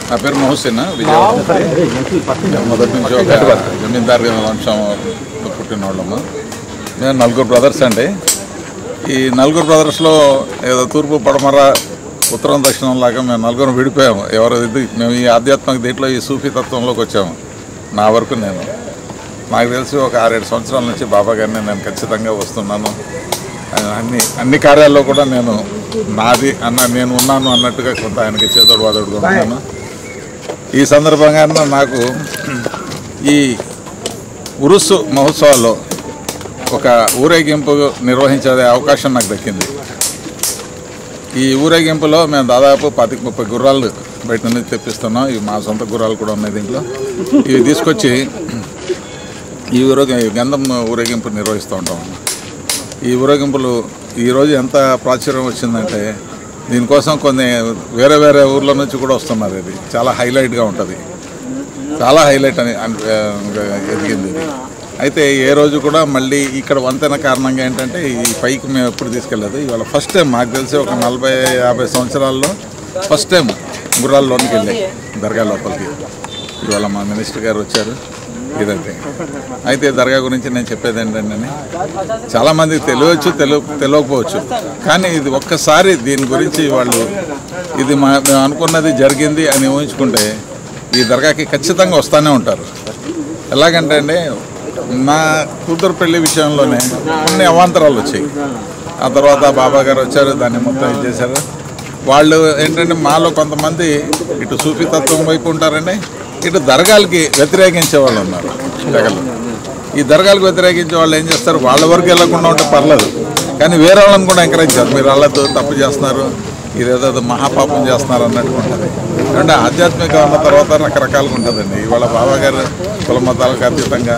నా పేరు మహుసేన్, విజయవాడ. మొదటి నుంచి ఒక జమీందారు వంశం పుట్టిన వాళ్ళము. మేము 4 బ్రదర్స్ అండి. ఈ 4 బ్రదర్స్లో ఏదో తూర్పు పడమర ఉత్తరం దక్షిణం లాగా మేము 4 విడిపోయాము. మేము ఈ ఆధ్యాత్మిక దీంట్లో ఈ సూఫీ తత్వంలోకి వచ్చాము. నా వరకు నాకు తెలిసి ఒక 6-7 సంవత్సరాల నుంచి బాబా గారిని నేను ఖచ్చితంగా వస్తున్నాను. అన్ని కార్యాల్లో కూడా నేను నేను ఉన్నాను అన్నట్టుగా కొంత ఆయనకి చేదోడు వాదోడుగా ఉన్నాను. ఈ సందర్భంగా నాకు ఈ ఉరుసు మహోత్సవాల్లో ఒక ఊరేగింపు నిర్వహించే అవకాశం నాకు దక్కింది. ఈ ఊరేగింపులో మేము దాదాపు 25-30 గుర్రాలు బయట నుంచి తెప్పిస్తున్నాం. ఇవి మా సొంత గుర్రాలు కూడా ఉన్నాయి దీంట్లో. ఇవి తీసుకొచ్చి ఈ గంధం ఊరేగింపు నిర్వహిస్తూ ఉంటాం. ఈ ఊరేగింపులు ఈరోజు ఎంత ప్రాచుర్యం వచ్చిందంటే దీనికోసం కొన్ని వేరే ఊర్ల నుంచి కూడా వస్తున్నారు. ఇది చాలా హైలైట్గా ఉంటుంది, చాలా హైలైట్ అని ఎదిగింది ఇది. అయితే ఏ రోజు కూడా మళ్ళీ ఇక్కడ వంతెన కారణంగా ఏంటంటే ఈ పైకి మేము ఎప్పుడు తీసుకెళ్ళలేదు. ఇవాళ ఫస్ట్ టైం నాకు తెలిసి ఒక 40-50 సంవత్సరాల్లో ఫస్ట్ టైం గుర్రాల్లోనికి వెళ్ళాయి దర్గా లోపలికి. ఇవాళ మా మినిస్టర్ గారు వచ్చారు. ఇదంతే. అయితే దర్గా గురించి నేను చెప్పేది ఏంటంటే చాలామందికి తెలియకపోవచ్చు, కానీ ఇది ఒక్కసారి దీని గురించి వాళ్ళు ఇది మేము అనుకున్నది జరిగింది అని ఊహించుకుంటే ఈ దర్గాకి ఖచ్చితంగా వస్తూనే ఉంటారు. ఎలాగంటే అండి, నా కూతురు పెళ్లి విషయంలోనే కొన్ని అవాంతరాలు వచ్చాయి. ఆ తర్వాత బాబా గారు వచ్చారు, దాన్ని మొత్తం ఇది చేశారు. వాళ్ళు ఏంటంటే మాలో కొంతమంది ఇటు సూఫీ తత్వం వైపు ఉంటారండి, ఇటు దర్గాలకి వ్యతిరేకించే వాళ్ళు ఉన్నారు. ఈ దర్గాలకు వ్యతిరేకించే వాళ్ళు ఏం చేస్తారు, వాళ్ళ వరకు వెళ్ళకుండా ఉంటే పర్లేదు, కానీ వేరే వాళ్ళని కూడా ఎంకరేజ్ చేస్తారు. మీరు వాళ్ళతో తప్పు చేస్తున్నారు, ఇదేదో మహాపాపం చేస్తున్నారు అన్నట్టు ఉంటుంది. అంటే ఆధ్యాత్మిక ఉన్న తర్వాత రకరకాలుగా ఉంటుందండి. ఇవాళ బాబా గారు కుల మతాలకు అతీతంగా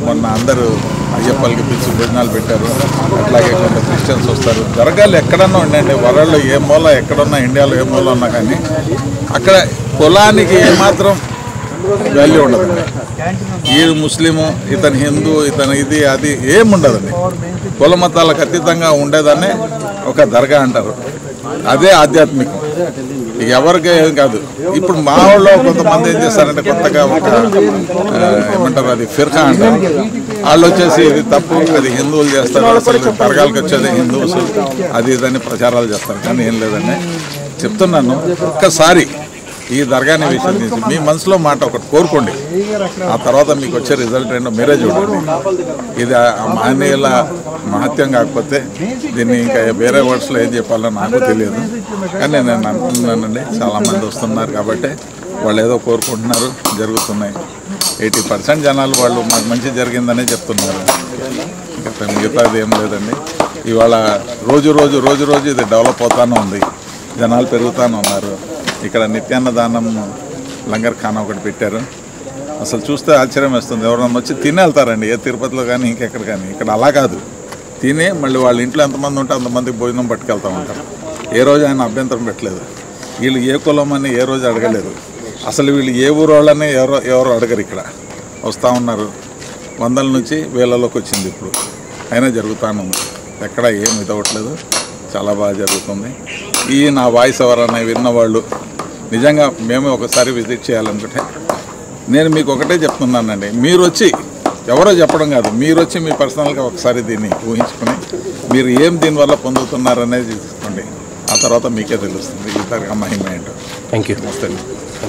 మొన్న అందరూ అయ్యప్పలకి పిలిచి భోజనాలు పెట్టారు. అట్లాగే కొంత క్రిస్టియన్స్ వస్తారు. దర్గాలు ఎక్కడన్నా ఉండండి, వరల్డ్లో ఏ మూల ఎక్కడున్నా, ఇండియాలో ఏ మూల ఉన్నా కానీ అక్కడ కులానికి ఏమాత్రం వాల్యూ ఉండదండి. ఈ ముస్లిము, ఇతను హిందూ, ఇతను ఇది అది ఏముండదండి. కుల మతాలకు అతీతంగా ఉండేదాన్ని ఒక దర్గా అంటారు. అదే ఆధ్యాత్మికం. ఎవరికి ఏం కాదు. ఇప్పుడు మా ఊళ్ళో కొంతమంది ఏం చేస్తారంటే కొత్తగా ఒక ఏమంటారు, అది ఫిర్కా అంటారు. వాళ్ళు వచ్చేసి ఇది తప్పు, అది హిందువులు చేస్తారు, అసలు దర్గాలకు వచ్చేది హిందూస్, అది ఇదని ప్రచారాలు చేస్తారు. కానీ ఏం లేదండి, చెప్తున్నాను. ఒక్కసారి ఈ దర్గాని విషయం తీసి మీ మనసులో మాట ఒకటి కోరుకోండి. ఆ తర్వాత మీకు వచ్చే రిజల్ట్ ఏంటో మీరే చూడండి. ఇది మహనీయుల మహత్యం కాకపోతే దీన్ని ఇంకా వేరే వర్డ్స్లో ఏం చెప్పాలో నాకు తెలియదు. కానీ నేను అనుకుంటున్నానండి, చాలామంది వస్తున్నారు కాబట్టి వాళ్ళు ఏదో కోరుకుంటున్నారు, జరుగుతున్నాయి. 80% జనాలు వాళ్ళు మాకు మంచి జరిగిందనే చెప్తున్నారు. ఇంకా మిగతాది ఏం లేదండి. ఇవాళ రోజు ఇది డెవలప్ అవుతానే ఉంది, జనాలు పెరుగుతూనే ఉన్నారు. ఇక్కడ నిత్యాన్నదానం లంగర్ ఖానా ఒకటి పెట్టారు. అసలు చూస్తే ఆశ్చర్యం వేస్తుంది. ఎవరైనా వచ్చి తిని వెళ్తారండి, ఏ తిరుపతిలో కానీ ఇంకెక్కడ కానీ. ఇక్కడ అలా కాదు, తిని మళ్ళీ వాళ్ళ ఇంట్లో ఎంతమంది ఉంటే అంతమందికి భోజనం పట్టుకెళ్తూ ఉంటారు. ఏ రోజు ఆయన అభ్యంతరం పెట్టలేదు. వీళ్ళు ఏ కులం అని ఏ రోజు అడగలేదు. అసలు వీళ్ళు ఏ ఊరు వాళ్ళని ఎవరు అడగరు. ఇక్కడ వస్తూ ఉన్నారు, 100 నుంచి 1000లోకి వచ్చింది ఇప్పుడు. అయినా జరుగుతూనే ఉంది, ఎక్కడ ఏం ఇదవట్లేదు, చాలా బాగా జరుగుతుంది. ఈ నా వాయిస్ ఎవరన్నా విన్నవాళ్ళు నిజంగా మేము ఒకసారి విజిట్ చేయాలనుకుంటే నేను మీకు ఒకటే చెప్తున్నానండి, మీరు వచ్చి ఎవరో చెప్పడం కాదు, మీరు వచ్చి మీ పర్సనల్గా ఒకసారి దీన్ని ఊహించుకుని మీరు ఏం దీనివల్ల పొందుతున్నారనేది తీసుకోండి. ఆ తర్వాత మీకే తెలుస్తుంది ఈ దర్గా మహిమ ఏంటో. Thank you. నమస్తే.